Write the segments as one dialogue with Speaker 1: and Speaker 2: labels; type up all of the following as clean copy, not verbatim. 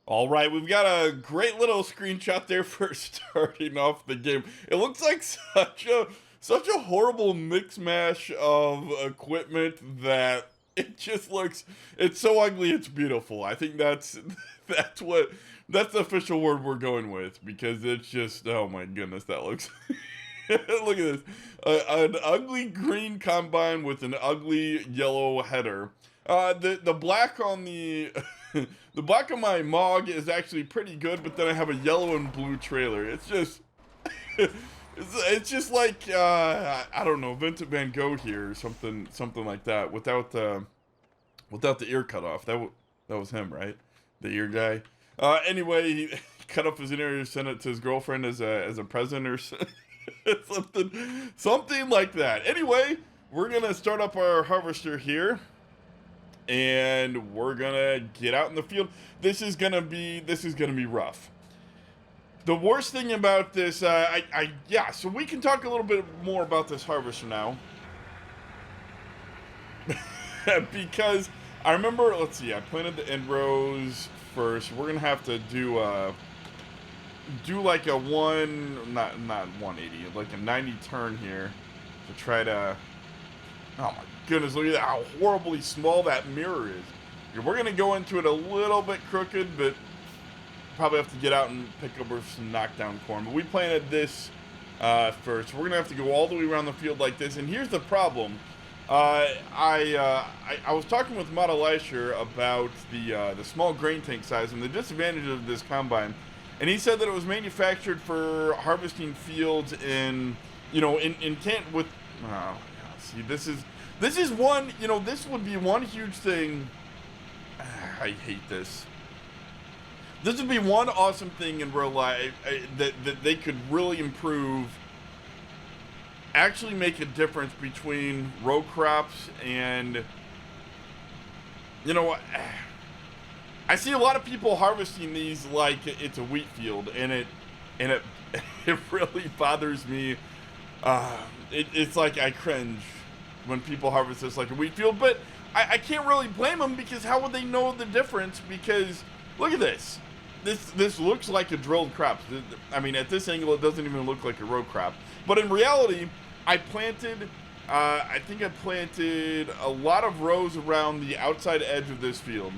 Speaker 1: All right, we've got a great little screenshot there for starting off the game. It looks like such a horrible mix mash of equipment that it just looks it's so ugly it's beautiful. I think that's that's the official word we're going with because it's just oh my goodness that looks look at this. An ugly green combine with an ugly yellow header. The black on the the black on my Mog is actually pretty good, but then I have a yellow and blue trailer. It's just it's just like I don't know, Vincent Van Gogh here or something like that without the ear cut off. That was him, right? The ear guy. Anyway, he cut off his ear, sent it to his girlfriend as a present or something like that. Anyway, we're gonna start up our harvester here, and we're gonna get out in the field. This is gonna be rough. The worst thing about this, yeah. So we can talk a little bit more about this harvester now, because I remember. Let's see. I planted the end rows first. We're gonna have to do like a not 180, like a 90 turn here to try to. Oh my goodness! Look at how horribly small that mirror is. We're gonna go into it a little bit crooked, but probably have to get out and pick up some knockdown corn. But we planted this first. We're gonna have to go all the way around the field like this. And here's the problem. I was talking with Model about the small grain tank size and the disadvantage of this combine, and he said that it was manufactured for harvesting fields in intent with. Oh, see, this is one. This would be one huge thing. I hate this. This would be one awesome thing in real life that they could really improve. Actually make a difference between row crops and I see a lot of people harvesting these like it's a wheat field, and it it really bothers me. It's like I cringe when people harvest this like a wheat field, but I can't really blame them because how would they know the difference? Because look at this. This looks like a drilled crop. I mean, at this angle, it doesn't even look like a row crop. But in reality, I planted, I think I planted a lot of rows around the outside edge of this field.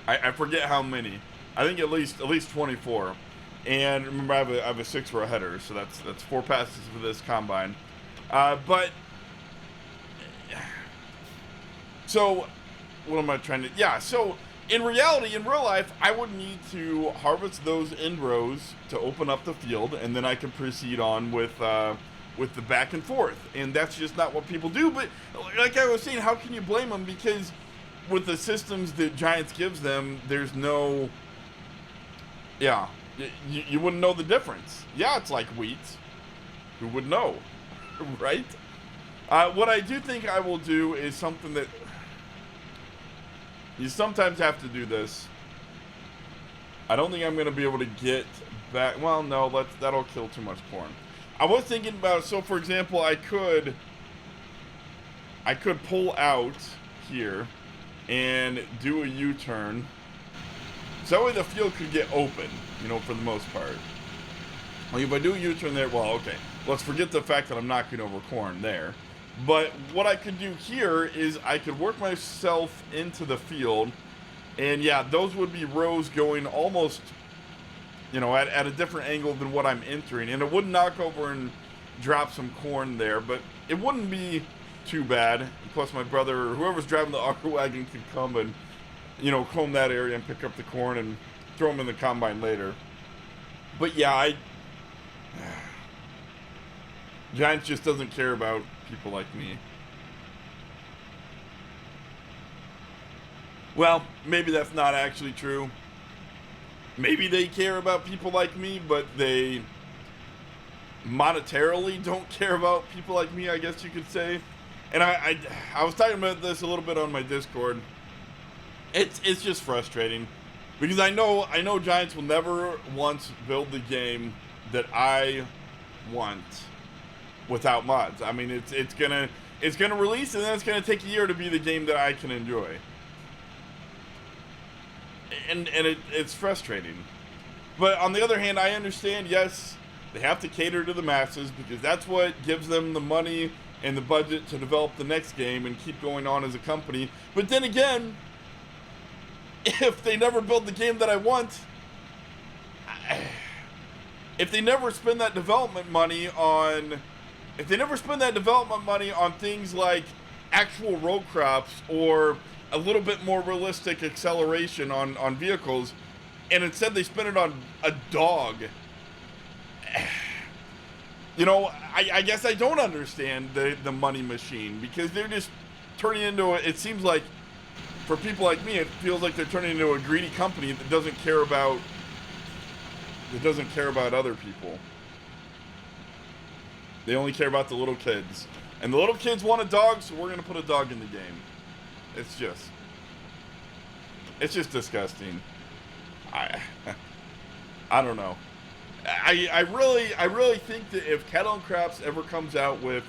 Speaker 1: I forget how many. I think at least 24. And remember, I have a 6-row header, so that's 4 passes for this combine. But so what am I trying to? Yeah. So in reality, in real life, I would need to harvest those end rows to open up the field, and then I could proceed on with the back and forth. And that's just not what people do. But like I was saying, how can you blame them? Because with the systems that Giants gives them, there's no. Yeah, you wouldn't know the difference. Yeah, it's like wheat. Who would know, right? What I do think I will do is something that. You sometimes have to do this. I don't think I'm going to be able to get back. Well, no, that'll kill too much corn. I was thinking about, so for example, I could pull out here and do a U-turn. So that way the field could get open, for the most part. Well, if I do a U-turn there, well, okay. Let's forget the fact that I'm knocking over corn there. But what I could do here is I could work myself into the field, and yeah, those would be rows going almost, at a different angle than what I'm entering, and it wouldn't knock over and drop some corn there, but it wouldn't be too bad. Plus, my brother or whoever's driving the auger wagon could come and, comb that area and pick up the corn and throw them in the combine later. But yeah, Giants just doesn't care about people like me. Well, maybe that's not actually true. Maybe they care about people like me, but they monetarily don't care about people like me, I guess you could say. And I was talking about this a little bit on my Discord. It's just frustrating because I know Giants will never once build the game that I want without mods. I mean, it's gonna release, and then it's gonna take a year to be the game that I can enjoy. and it's frustrating. But on the other hand, I understand, yes, they have to cater to the masses because that's what gives them the money and the budget to develop the next game and keep going on as a company. But then again, if they never build the game that I want, if they never spend that development money on, things like actual road crops or a little bit more realistic acceleration on vehicles, and instead they spend it on a dog, I guess I don't understand the money machine, because they're just turning into it seems like, for people like me, it feels like they're turning into a greedy company that doesn't care about other people. They only care about the little kids. And the little kids want a dog, so we're going to put a dog in the game. It's just disgusting. I don't know. I really think that if Kettle and Craps ever comes out with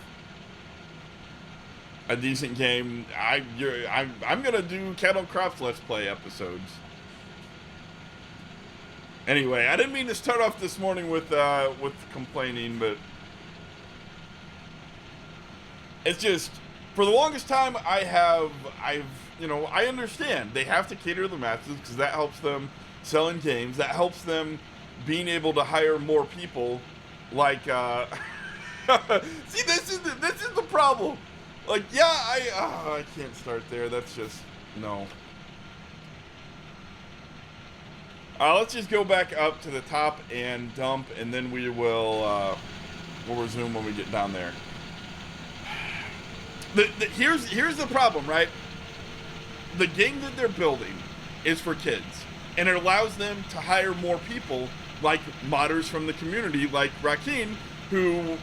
Speaker 1: a decent game, I'm gonna do Kettle and Craps Let's Play episodes. Anyway, I didn't mean to start off this morning with complaining, but it's just, for the longest time I understand they have to cater to the masses because that helps them selling games, that helps them being able to hire more people, like see, this is the problem. Like, yeah, I can't start there. That's just no. Let's just go back up to the top and dump, and then we'll resume when we get down there. Here's the problem, right? The game that they're building is for kids, and it allows them to hire more people, like modders from the community, like Rakin, who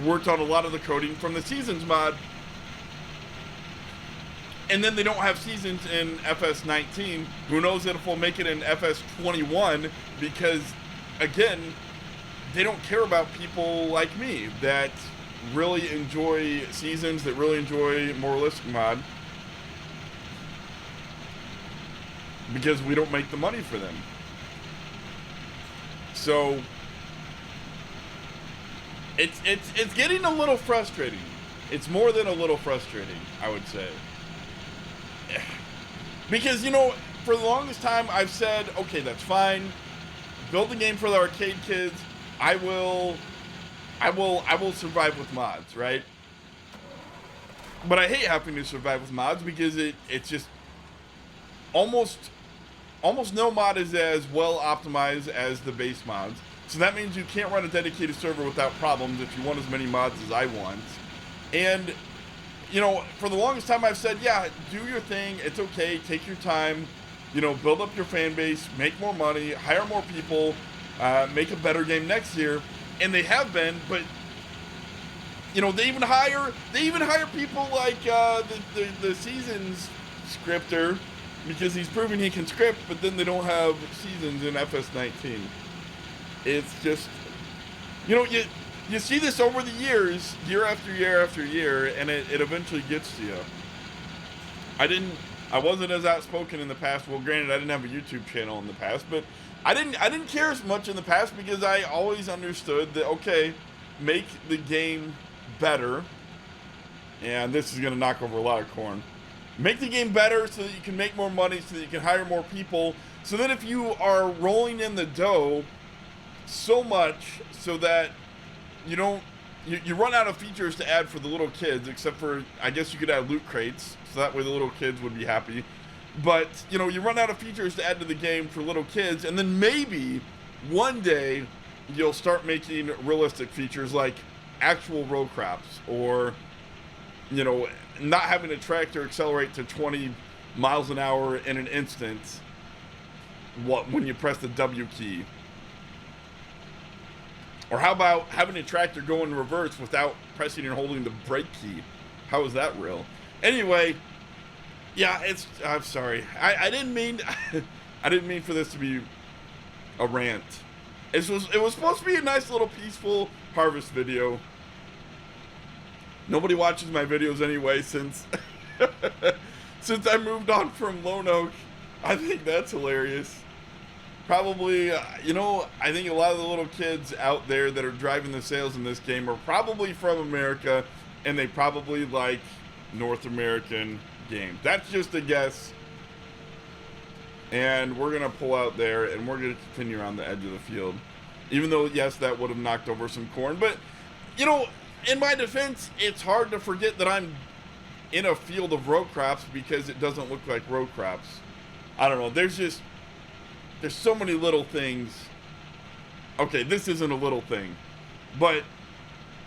Speaker 1: worked on a lot of the coding from the Seasons mod. And then they don't have seasons in FS19. Who knows if we'll make it in FS21, because, again, they don't care about people like me that really enjoy seasons, that really enjoy more realistic mod, because we don't make the money for them. So it's getting a little frustrating. It's more than a little frustrating, I would say. Because, for the longest time I've said, okay, that's fine. Build the game for the arcade kids. I will survive with mods, right? But I hate having to survive with mods because it's just almost no mod is as well optimized as the base mods. So that means you can't run a dedicated server without problems if you want as many mods as I want. And for the longest time I've said, yeah, do your thing, it's okay, take your time, build up your fan base, make more money, hire more people, make a better game next year. And they have been, but they even hire people like the Seasons scripter, because he's proven he can script, but then they don't have seasons in FS19. It's just, you see this over the years, year after year after year, and it eventually gets to you. I wasn't as outspoken in the past. Well, granted, I didn't have a YouTube channel in the past, but I didn't care as much in the past because I always understood that, okay, make the game better. And this is going to knock over a lot of corn. Make the game better so that you can make more money, so that you can hire more people. So that if you are rolling in the dough so much so that you run out of features to add for the little kids, except for, I guess you could add loot crates, so that way the little kids would be happy. But, you run out of features to add to the game for little kids, and then maybe one day you'll start making realistic features like actual road crops, or, not having a tractor accelerate to 20 miles an hour in an instant when you press the W key. Or how about having a tractor go in reverse without pressing and holding the brake key? How is that real? Anyway, yeah, I'm sorry. I didn't mean for this to be a rant. It was supposed to be a nice little peaceful harvest video. Nobody watches my videos anyway since I moved on from Lone Oak I think that's hilarious. Probably, I think a lot of the little kids out there that are driving the sales in this game are probably from America, and they probably like North American games. That's just a guess. And we're going to pull out there, and we're going to continue on the edge of the field. Even though, yes, that would have knocked over some corn. But, in my defense, it's hard to forget that I'm in a field of row crops because it doesn't look like row crops. I don't know. There's so many little things. Okay, this isn't a little thing. But,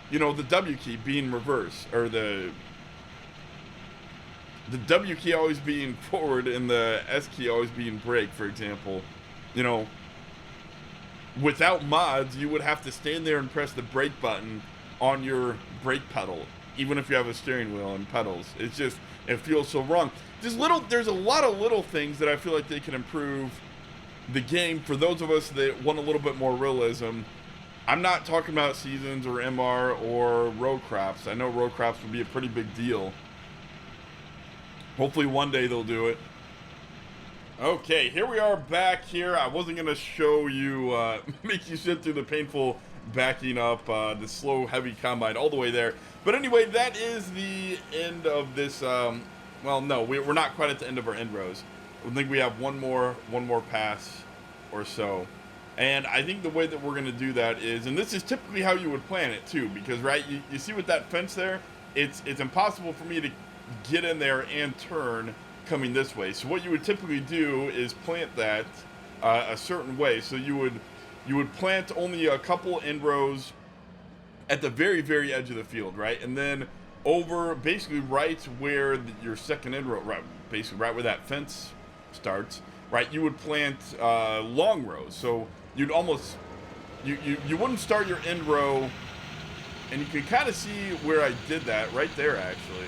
Speaker 1: the W key being reverse, or the W key always being forward and the S key always being brake, for example. Without mods, you would have to stand there and press the brake button on your brake pedal, even if you have a steering wheel and pedals. It feels so wrong. There's a lot of little things that I feel like they can improve the game for those of us that want a little bit more realism. I'm not talking about seasons or MR or row crops. I know row crops would be a pretty big deal. Hopefully one day they'll do it. Okay, here we are back here. I wasn't going to show you, make you sit through the painful backing up, the slow, heavy combine all the way there. But anyway, that is the end of this, well, no, we're not quite at the end of our end rows. I think we have one more pass or so. And I think the way that we're going to do that is, and this is typically how you would plan it too, because, right, you see with that fence there, it's impossible for me to get in there and turn coming this way. So what you would typically do is plant that a certain way. So you would plant only a couple end rows at the very, very edge of the field, right? And then over basically right where your second end row, right, basically right where that fence starts, right, you would plant long rows. So you'd almost, you wouldn't start your end row, and you can kind of see where I did that right there, actually.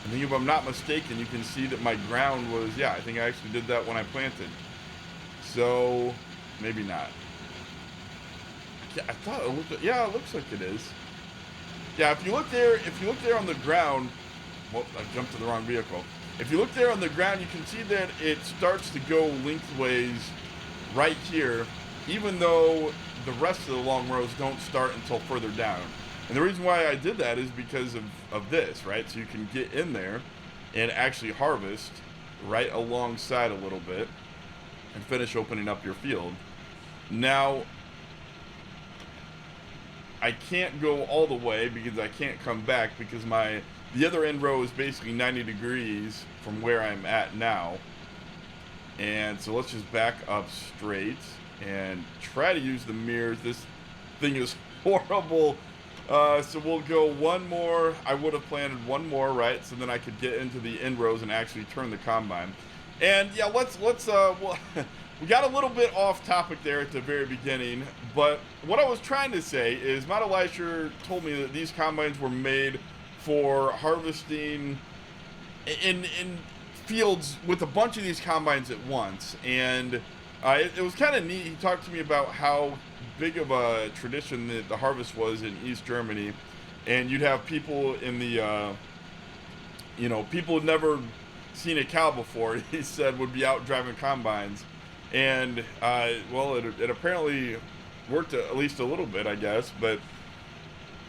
Speaker 1: I think if I'm not mistaken, you can see that my ground was, yeah, I think I actually did that when I planted. So, maybe not. I thought it looked, yeah, it looks like it is. Yeah, if you look there on the ground, well, I jumped to the wrong vehicle. If you look there on the ground, you can see that it starts to go lengthways right here, even though the rest of the long rows don't start until further down. And the reason why I did that is because of this, right? So you can get in there and actually harvest right alongside a little bit and finish opening up your field. Now, I can't go all the way because I can't come back because the other end row is basically 90 degrees from where I'm at now. And so let's just back up straight and try to use the mirrors. This thing is horrible. So we'll go one more. I would have planted one more, right? So then I could get into the end rows and actually turn the combine. And yeah, let's well, we got a little bit off topic there at the very beginning, but what I was trying to say is Model Elisher told me that these combines were made for harvesting in fields with a bunch of these combines at once. And it was kind of neat. He talked to me about how big of a tradition that the harvest was in East Germany, and you'd have people in the people who'd never seen a cow before, he said, would be out driving combines. And well, it apparently worked at least a little bit, I guess. But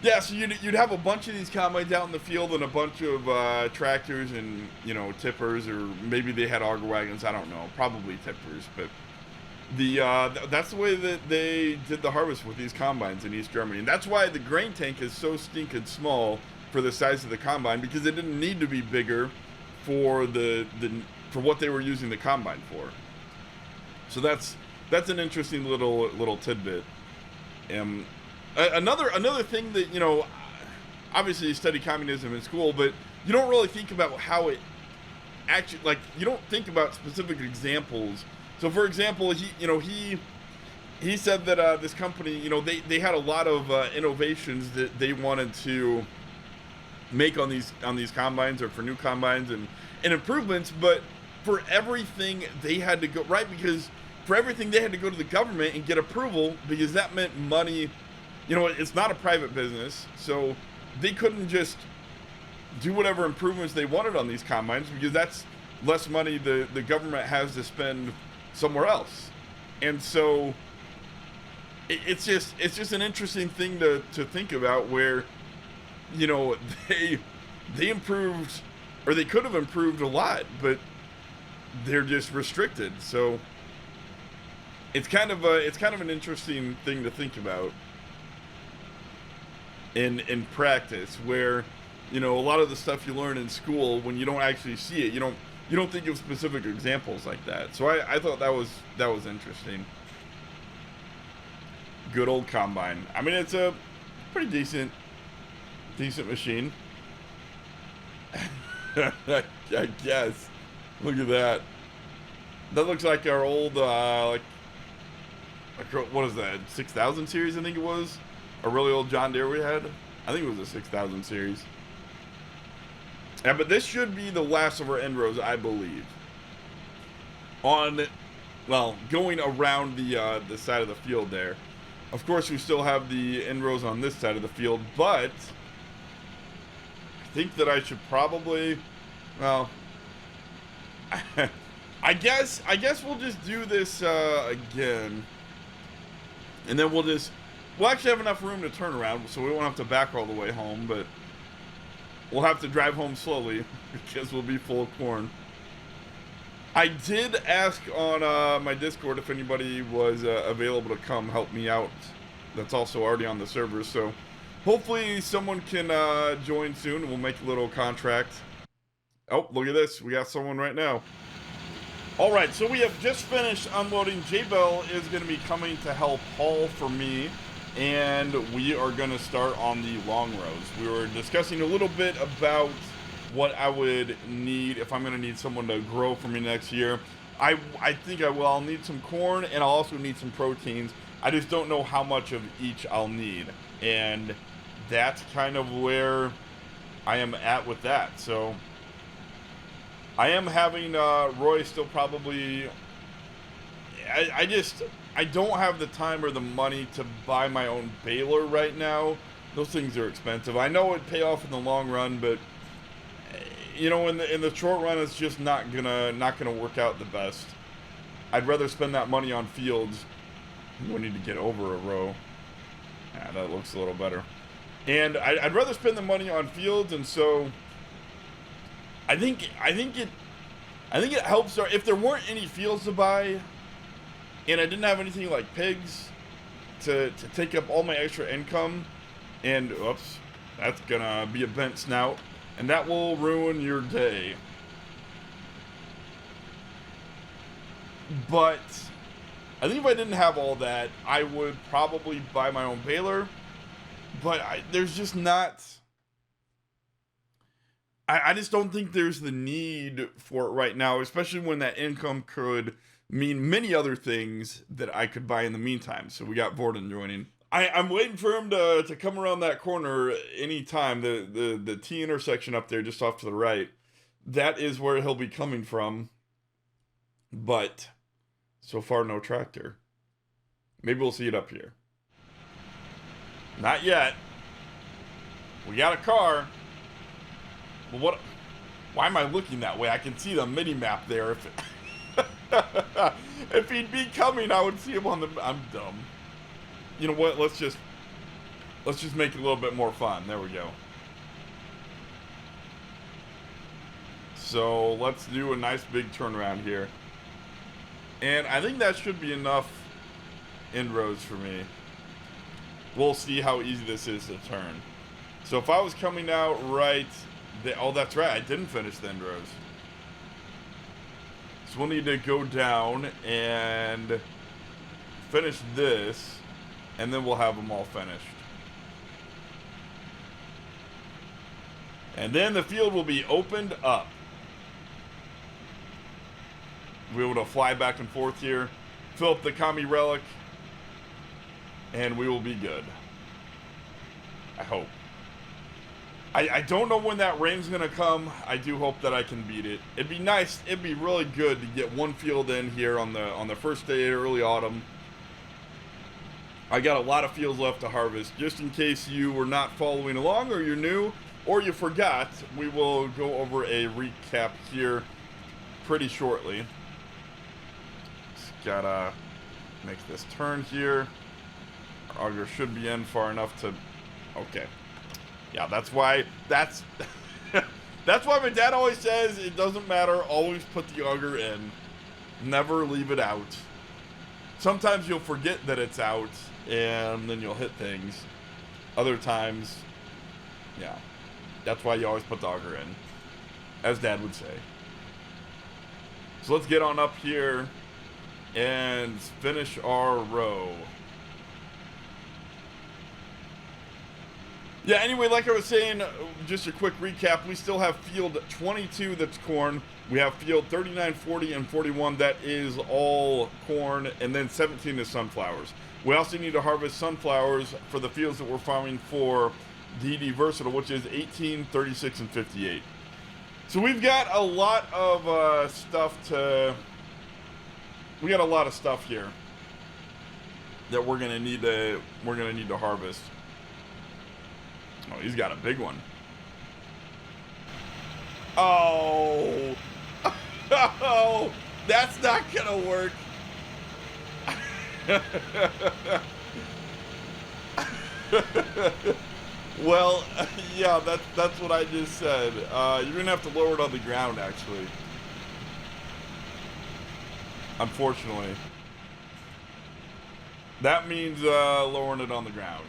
Speaker 1: yeah, so you'd have a bunch of these combines out in the field and a bunch of tractors and tippers, or maybe they had auger wagons, I don't know, probably tippers. But that's the way that they did the harvest with these combines in East Germany. And that's why the grain tank is so stinking small for the size of the combine, because it didn't need to be bigger for for what they were using the combine for. So that's an interesting little tidbit. Another thing that, obviously you study communism in school, but you don't really think about how it actually, like, you don't think about specific examples. So for example, he said that this company, they had a lot of innovations that they wanted to make on these combines, or for new combines and improvements, but for everything they had to go, right, because for everything they had to go to the government and get approval, because that meant money. It's not a private business, so they couldn't just do whatever improvements they wanted on these combines, because less money the government has to spend somewhere else. And so it's just an interesting thing to think about, where, you know, they improved, or they could have improved a lot, but they're just restricted. So it's kind of an interesting thing to think about in practice, where, you know, a lot of the stuff you learn in school, when you don't actually see it, you don't think of specific examples like that. So I thought that was interesting. Good old combine. I mean, it's a pretty decent machine. I guess. Look at that. That looks like our old like what is that, 6000 series, I think it was, a really old John Deere we had. I think it was a 6000 series. Yeah, but this should be the last of our end rows, I believe. Going around the side of the field there. Of course, we still have the end rows on this side of the field, but I think that I should probably, well, I guess we'll just do this again, and then we'll actually have enough room to turn around, so we won't have to back all the way home, but we'll have to drive home slowly because we'll be full of corn. I did ask on my Discord if anybody was available to come help me out. That's also already on the server, so hopefully someone can join soon, and we'll make a little contract. Oh, look at this. We got someone right now. All right, so we have just finished unloading. J-Bell is going to be coming to help haul for me, and we are going to start on the long rows. We were discussing a little bit about what I would need if I'm going to need someone to grow for me next year. I think I will. I'll need some corn, and I'll also need some proteins. I just don't know how much of each I'll need, and that's kind of where I am at with that. So I am having Roy still probably. I don't have the time or the money to buy my own baler right now. Those things are expensive. I know it'd pay off in the long run, but you know, in the short run, it's just not gonna work out the best. I'd rather spend that money on fields. We need to get over a row. Yeah, that looks a little better. And I'd rather spend the money on fields, and so I think it helps. If there weren't any fields to buy, and I didn't have anything like pigs to take up all my extra income, and oops, that's gonna be a bent snout, and that will ruin your day. But I think if I didn't have all that, I would probably buy my own baler. But there's just not. I just don't think there's the need for it right now, especially when that income could mean many other things that I could buy in the meantime. So we got Vorden joining. I'm waiting for him to come around that corner anytime. The T intersection up there just off to the right. That is where he'll be coming from. But so far, no tractor. Maybe we'll see it up here. Not yet. We got a car. But what? Why am I looking that way? I can see the mini map there. If he'd be coming, I would see him on the. I'm dumb. You know what? Let's just make it a little bit more fun. There we go. So let's do a nice big turnaround here. And I think that should be enough inroads for me. We'll see how easy this is to turn. So if I was coming out right, oh, that's right, I didn't finish the inroads. So we'll need to go down and finish this, and then we'll have them all finished. And then the field will be opened up. We'll be able to fly back and forth here, fill up the Kami relic, and we will be good. I hope. I don't know when that rain's gonna come. I do hope that I can beat it. It'd be nice. It'd be really good to get one field in here on the first day of early autumn. I got a lot of fields left to harvest. Just in case you were not following along, or you're new, or you forgot, we will go over a recap here. pretty shortly. Just gotta make this turn here. Our auger should be in far enough to... Okay. Yeah, that's why... That's why my dad always says it doesn't matter. Always put the auger in. Never leave it out. Sometimes you'll forget that it's out, and then you'll hit things. Other times, yeah. That's why you always put the auger in, as Dad would say. So let's get on up here and finish our row. Yeah, anyway, like I was saying, just a quick recap. We still have field 22 that's corn. We have field 39, 40, and 41 that is all corn, and then 17 is sunflowers. We also need to harvest sunflowers for the fields that we're farming for DD Versatile, which is 18, 36, and 58. So we've got a lot of stuff to... We got a lot of stuff here that we're gonna need to harvest. Oh, he's got a big one. Oh, oh, that's not gonna work. Well, yeah, that's what I just said. You're gonna have to lower it on the ground, actually. Unfortunately. That means lowering it on the ground.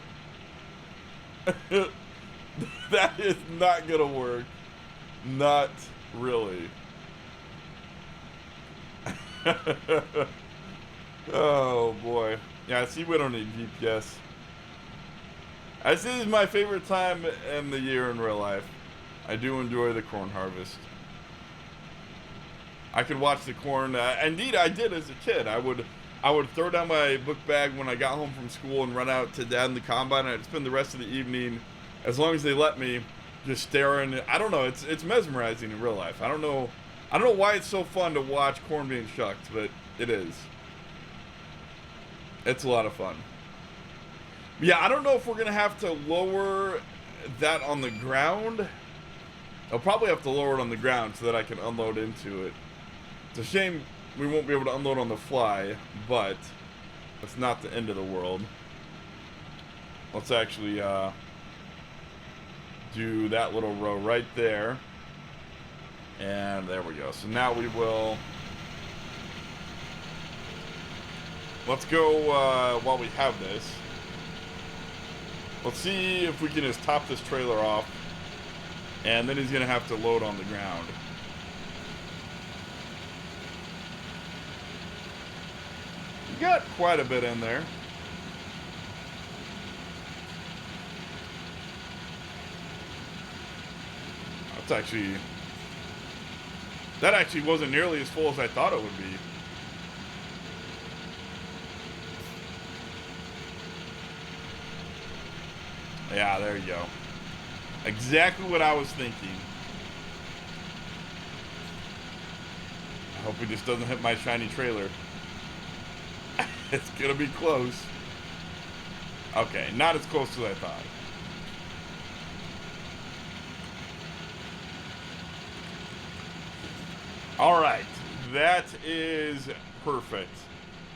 Speaker 1: That is not gonna work. Not really. Oh boy. Yeah, see, we don't need GPS. This is my favorite time in the year in real life. I do enjoy the corn harvest. I could watch the corn. Indeed, I did as a kid. I would throw down my book bag when I got home from school and run out to Dad in the combine. I'd spend the rest of the evening, as long as they let me, just staring. I don't know. It's mesmerizing in real life. I don't know why it's so fun to watch corn being shucked, but it is. It's a lot of fun. Yeah, I don't know if we're gonna have to lower that on the ground. I'll probably have to lower it on the ground so that I can unload into it. It's a shame we won't be able to unload on the fly, but it's not the end of the world. Let's actually do that little row right there. And there we go. So now we will... Let's go, while we have this. Let's see if we can just top this trailer off. And then he's going to have to load on the ground. We got quite a bit in there. That's actually... That actually wasn't nearly as full as I thought it would be. Yeah, there you go. Exactly what I was thinking. I hope it just doesn't hit my shiny trailer. It's gonna be close. Okay, not as close as I thought. Alright, that is perfect.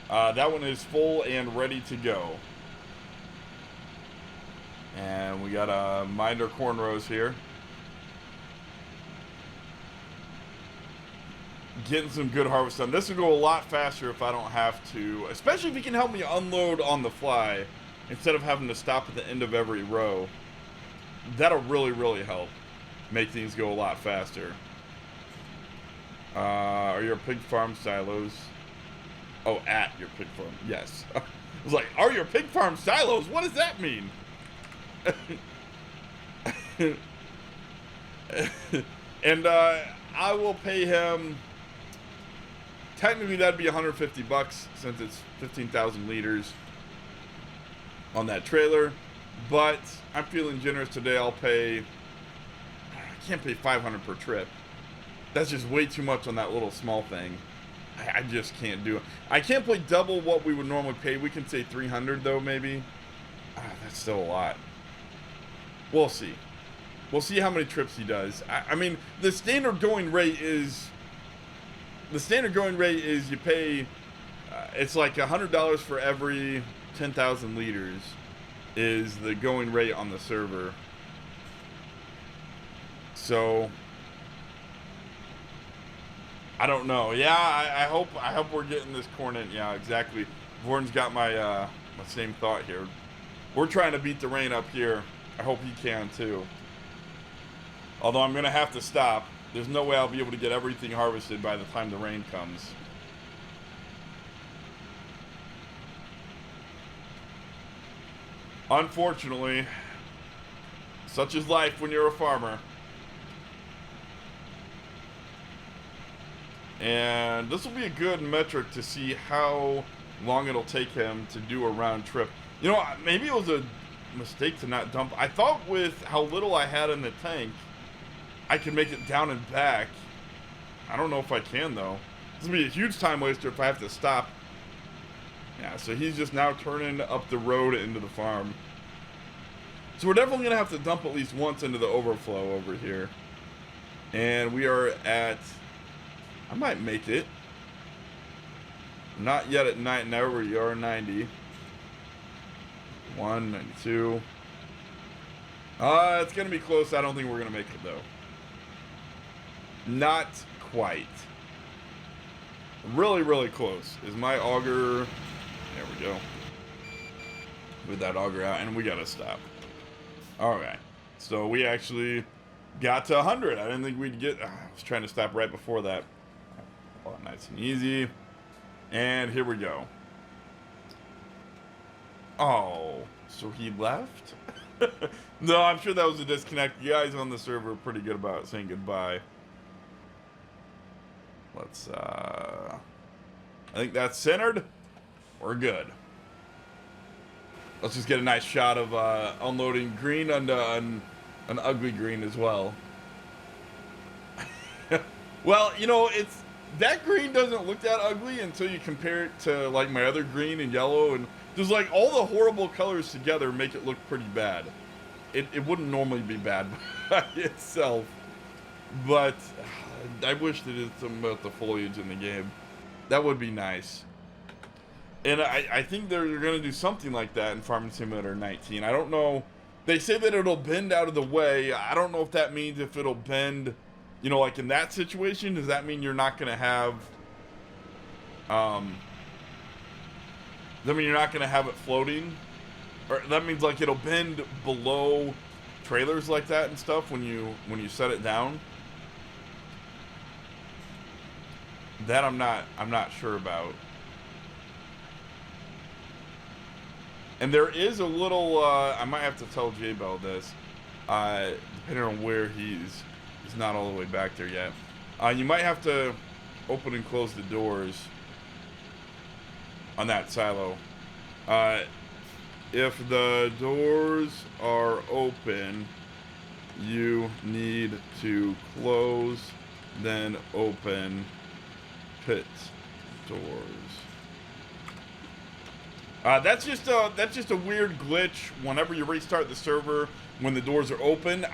Speaker 1: That one is full and ready to go. And we got a minder cornrows here. Getting some good harvest done. This will go a lot faster if I don't have to, especially if you can help me unload on the fly instead of having to stop at the end of every row. That'll really, really help make things go a lot faster. Are your pig farm silos? Oh, at your pig farm. Yes. I was like, are your pig farm silos? What does that mean? And I will pay him. Technically, that'd be $150 since it's 15,000 liters on that trailer. But I'm feeling generous today. I'll pay. I can't pay $500 per trip. That's just way too much on that little small thing. I just can't do it. I can't pay double what we would normally pay. We can say $300 though, maybe. That's still a lot. We'll see. We'll see how many trips he does. I mean, the standard going rate is the standard going rate is you pay, it's like $100 for every 10,000 liters is the going rate on the server. So I don't know. Yeah, I hope we're getting this corn in. Yeah, exactly. Vorn's got my my same thought here. We're trying to beat the rain up here. I hope he can too. Although I'm gonna have to stop. There's no way I'll be able to get everything harvested by the time the rain comes. Unfortunately, such is life when you're a farmer. And this will be a good metric to see how long it'll take him to do a round trip. You know, maybe it was a mistake to not dump. I thought with how little I had in the tank, I could make it down and back. I don't know if I can, though. This will be a huge time waster if I have to stop. Yeah, so he's just now turning up the road into the farm. So we're definitely going to have to dump at least once into the overflow over here. And we are at... I might make it. Not yet at 9. Now we are 90. 92. It's going to be close. I don't think we're going to make it, though. Not quite. Really, really close. Is my auger... There we go. With that auger out, and we got to stop. Alright. So we actually got to 100. I didn't think we'd get... I was trying to stop right before that. Oh, nice and easy. And here we go. Oh, so he left? No, I'm sure that was a disconnect. You guys on the server are pretty good about saying goodbye. Let's, I think that's centered. We're good. Let's just get a nice shot of unloading green onto an ugly green as well. Well, you know, it's... That green doesn't look that ugly until you compare it to, like, my other green and yellow. And just, like, all the horrible colors together make it look pretty bad. It wouldn't normally be bad by itself. But I wish they did something about the foliage in the game. That would be nice. And I think they're going to do something like that in Farming Simulator 19. I don't know. They say that it'll bend out of the way. I don't know if that means if it'll bend... You know, like in that situation, does that mean you're not going to have, does that mean you're not going to have it floating? Or that means like it'll bend below trailers like that and stuff when you set it down? That I'm not sure about. And there is a little, I might have to tell J-Bell this, depending on where he's not all the way back there yet. You might have to open and close the doors on that silo. If the doors are open, you need to close, then open pit doors. That's just a weird glitch whenever you restart the server when the doors are open.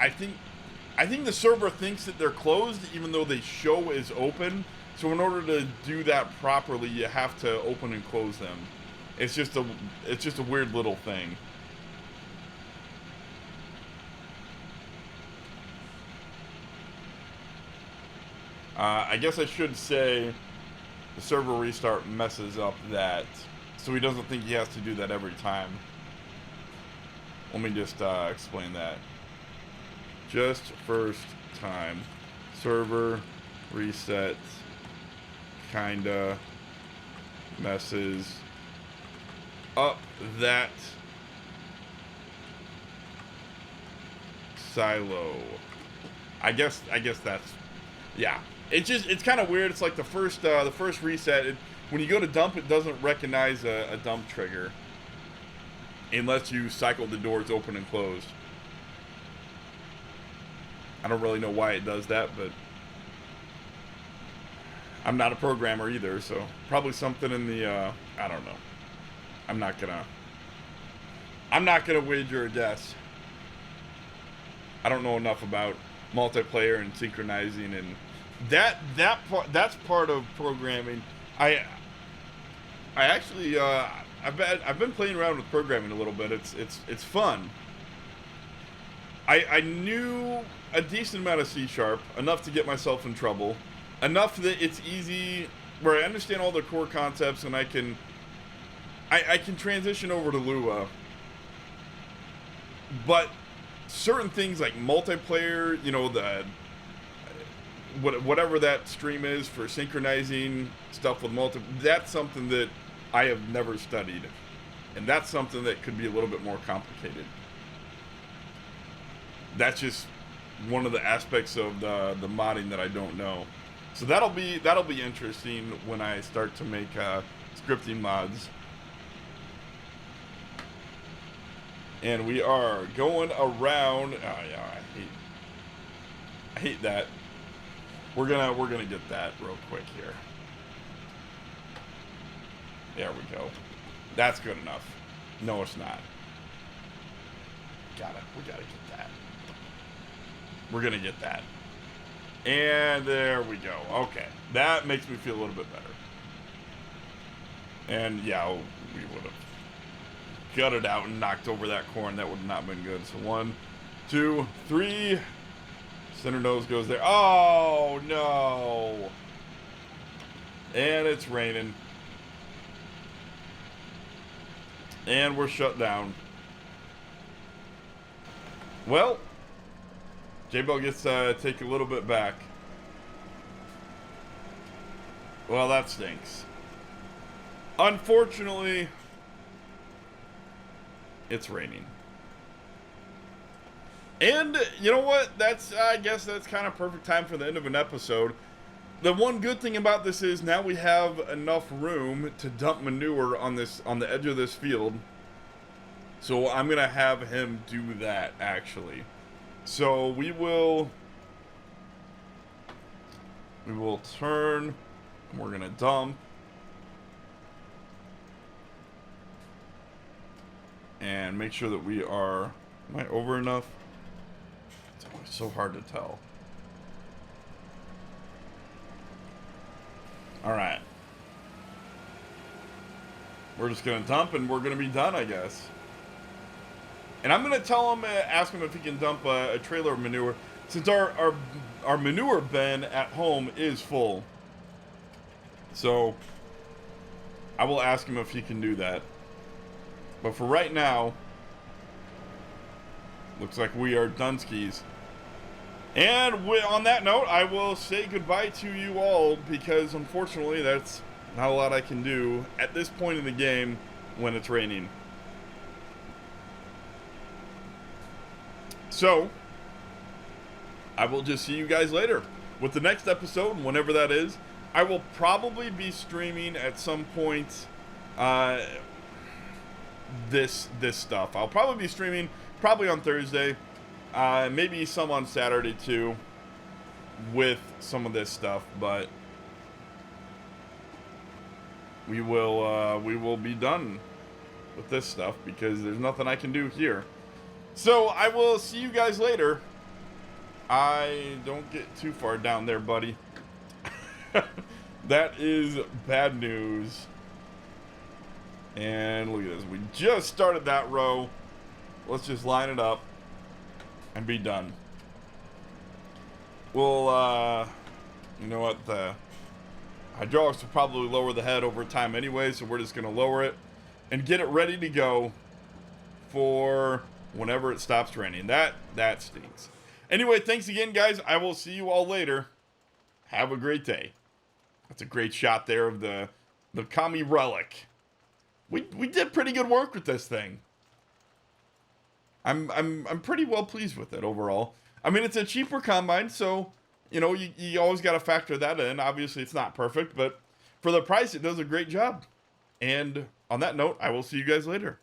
Speaker 1: I think the server thinks that they're closed even though they show as open. So in order to do that properly, you have to open and close them. It's just a weird little thing. I guess I should say the server restart messes up that, so he doesn't think he has to do that every time. Let me just explain that. Just first time. Server reset kinda messes up that silo. I guess that's, yeah. It's kind of weird. It's like the first reset. When you go to dump, it doesn't recognize a dump trigger unless you cycle the doors open and closed. I don't really know why it does that, but I'm not a programmer either, so probably something in the, I don't know. I'm not gonna wager a guess. I don't know enough about multiplayer and synchronizing and That's part of programming. I actually I've been playing around with programming a little bit. It's fun. I knew a decent amount of C#, enough to get myself in trouble, enough that it's easy, where I understand all the core concepts and I can transition over to Lua. But certain things like multiplayer, you know, whatever that stream is for synchronizing stuff with that's something that I have never studied, and that's something that could be a little bit more complicated. That's just one of the aspects of the modding that I don't know. So that'll be interesting when I start to make scripting mods. And we are going around. Oh yeah, I hate that. We're gonna get that real quick here. There we go. That's good enough. No, it's not. We gotta get that. We're gonna get that. And there we go. Okay. That makes me feel a little bit better. And yeah, we would have gutted out and knocked over that corn. That would have not been good. So 1, 2, 3. Center nose goes there. Oh no. And it's raining. And we're shut down. Well, J-Bell gets to take a little bit back. Well, that stinks. Unfortunately, it's raining. And you know what? I guess that's kind of perfect time for the end of an episode. The one good thing about this is now we have enough room to dump manure on the edge of this field. So I'm gonna have him do that actually. So we will turn, and we're gonna dump. And make sure that we are, am I over enough? It's always so hard to tell. Alright. We're just gonna dump and we're gonna be done, I guess. And I'm gonna tell him, ask him if he can dump a trailer of manure, since our manure bin at home is full. So I will ask him if he can do that. But for right now, looks like we are Dunskies. And on that note, I will say goodbye to you all, because unfortunately that's not a lot I can do at this point in the game when it's raining. So, I will just see you guys later with the next episode, whenever that is. I will probably be streaming at some point this stuff. I'll probably be streaming probably on Thursday, maybe some on Saturday too, with some of this stuff, but we will be done with this stuff because there's nothing I can do here. So I will see you guys later. I don't get too far down there, buddy. That is bad news. And look at this. We just started that row. Let's just line it up and be done. We'll, you know what? The hydraulics will probably lower the head over time anyway, so we're just going to lower it and get it ready to go for whenever it stops raining. That stinks. Anyway, thanks again, guys. I will see you all later. Have a great day. That's a great shot there of the Kami relic. We did pretty good work with this thing. I'm pretty well pleased with it overall. I mean, it's a cheaper combine, so you know you always got to factor that in. Obviously, it's not perfect, but for the price, it does a great job. And on that note, I will see you guys later.